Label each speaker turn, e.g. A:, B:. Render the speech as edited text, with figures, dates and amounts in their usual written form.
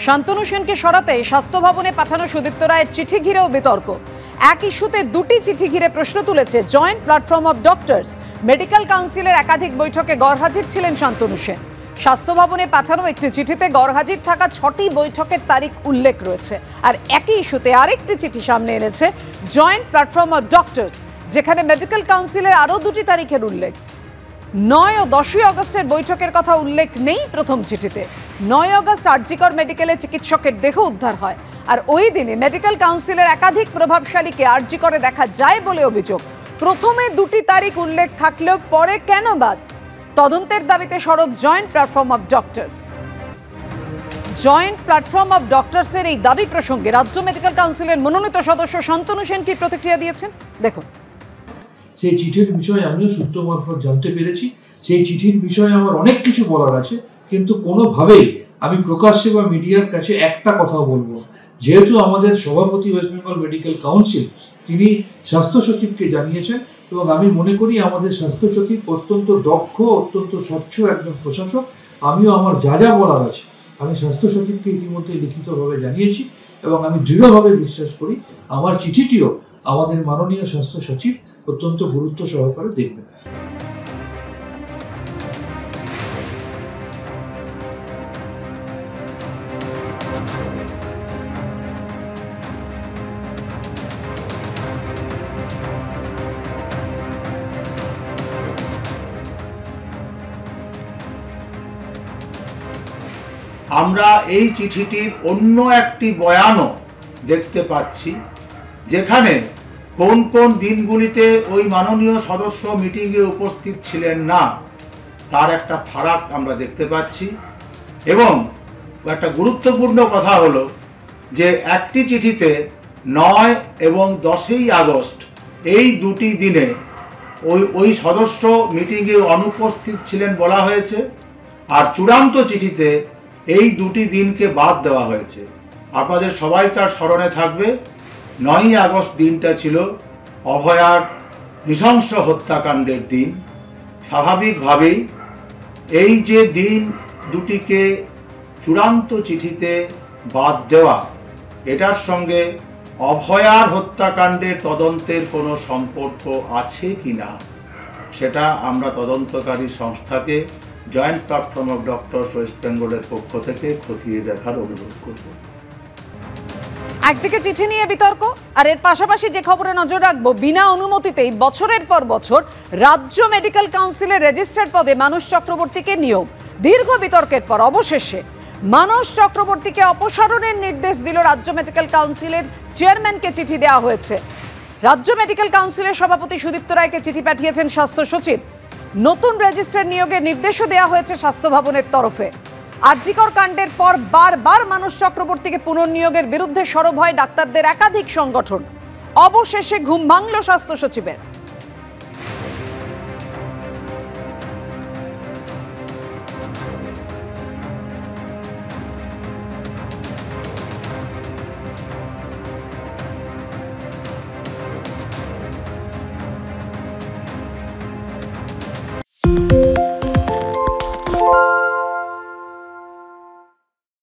A: শান্তনু সেনকে সরাতে স্বাস্থ্য ভবনে পাঠানো সুদীপ্ত রায়ের চিঠি ঘিরেও বিতর্ক। এক ইস্যুতে দুটি চিঠি ঘিরে প্রশ্ন তুলেছে joint platform of doctors. Medical কাউন্সিলের একাধিক বৈঠকে গড়হাজির ছিলেন শান্তনু সেন। স্বাস্থ্য ভবনে পাঠানো একটি চিঠিতে গড়হাজির থাকা 6টি বৈঠকের তারিখ উল্লেখ রয়েছে। আর একই ইস্যুতে আরেকটি চিঠি সামনে এনেছে জয়েন্ট প্ল্যাটফর্ম অফ ডক্টরস, যেখানে মেডিকেল কাউন্সিলের আরও দুটি তারিখের উল্লেখ। 9 ও 10 আগস্টের বৈঠকের কথা উল্লেখ নেই প্রথম চিঠিতে। 9 আগস্ট আরজিকর মেডিকেলে চিকিৎসকের দেহ উদ্ধার হয়, আর ওই দিনে মেডিকেল কাউন্সিলের একাধিক প্রভাবশালীকে আরজিকরে দেখা যায় বলে অভিযোগ। প্রথমে দুটি তারিখ উল্লেখ থাকলেও পরে কেন বাদ? তদন্তের দাবিতে সরব joint platform of doctors. Joint platform of ডক্টরসের এই দাবি প্রসঙ্গে রাজ্য মেডিকেল কাউন্সিলের মনোনীত সদস্য শান্তনু সেন কি প্রতিক্রিয়া দিয়েছেন, দেখুন।
B: সেই চিঠির বিষয়ে আমিও সূত্র মারফত জানতে পেরেছি। সেই চিঠির বিষয়ে আমার অনেক কিছু বলার আছে, কিন্তু কোনোভাবেই আমি প্রকাশ্যে বা মিডিয়ার কাছে একটা কথাও বলবো। যেহেতু আমাদের সভাপতি ওয়েস্ট বেঙ্গল মেডিকেল কাউন্সিল তিনি স্বাস্থ্য সচিবকে জানিয়েছেন, এবং আমি মনে করি আমাদের স্বাস্থ্য সচিব অত্যন্ত দক্ষ, অত্যন্ত স্বচ্ছ একজন প্রশাসক। আমিও আমার যা যা বলার আছে আমি স্বাস্থ্য সচিবকে ইতিমধ্যে লিখিতভাবে জানিয়েছি, এবং আমি দৃঢ়ভাবে বিশ্বাস করি আমার চিঠিটিও আমাদের মাননীয় স্বাস্থ্য সচিব অত্যন্ত গুরুত্ব সহকারে দেখবেন।
C: আমরা এই চিঠিটির অন্য একটি বয়ানও দেখতে পাচ্ছি, যেখানে কোন কোন দিনগুলিতে ওই মাননীয় সদস্য মিটিংয়ে উপস্থিত ছিলেন না তার একটা ফারাক আমরা দেখতে পাচ্ছি। এবং একটা গুরুত্বপূর্ণ কথা হলো যে একটি চিঠিতে 9 এবং 10 আগস্ট এই দুটি দিনে ওই সদস্য মিটিংয়ে অনুপস্থিত ছিলেন বলা হয়েছে, আর চূড়ান্ত চিঠিতে এই দুটি দিনকে বাদ দেওয়া হয়েছে। আপনাদের সবাইকার স্মরণে থাকবে 9 আগস্ট দিনটা ছিল অভয়ার নৃশংস হত্যাকাণ্ডের দিন। স্বাভাবিকভাবেই এই যে দিন দুটিকে চূড়ান্ত চিঠিতে বাদ দেওয়া, এটার সঙ্গে অভয়ার হত্যাকাণ্ডের তদন্তের কোনো সম্পর্ক আছে কিনা সেটা আমরা তদন্তকারী সংস্থাকে joint platform of doctors West বেঙ্গলের পক্ষ থেকে খতিয়ে দেখার অনুরোধ করব।
A: একদিকে চিঠি নিয়ে বিতর্ক, আর এর পাশাপাশি যে খবরে নজর রাখবো, বিনা অনুমতিতেই বছরের পর বছর রাজ্য মেডিকেল কাউন্সিলের রেজিস্ট্রার পদে মানস চক্রবর্তীকে নিয়োগ। দীর্ঘ বিতর্কের পর অবশেষে মানস চক্রবর্তীকে অপসারণের নির্দেশ দিল রাজ্য মেডিকেল কাউন্সিলের চেয়ারম্যানকে। চিঠি দেওয়া হয়েছে। রাজ্য মেডিকেল কাউন্সিলের সভাপতি সুদীপ্ত রায়কে চিঠি পাঠিয়েছেন স্বাস্থ্য সচিব। নতুন রেজিস্ট্রার নিয়োগের নির্দেশও দেওয়া হয়েছে স্বাস্থ্য ভবনের তরফে। আরজিকর কাণ্ডের পর বারবার মানস চক্রবর্তীকে পুনর্নিয়োগের বিরুদ্ধে সরব হয় ডাক্তারদের একাধিক সংগঠন। অবশেষে ঘুম ভাঙল স্বাস্থ্য সচিবের।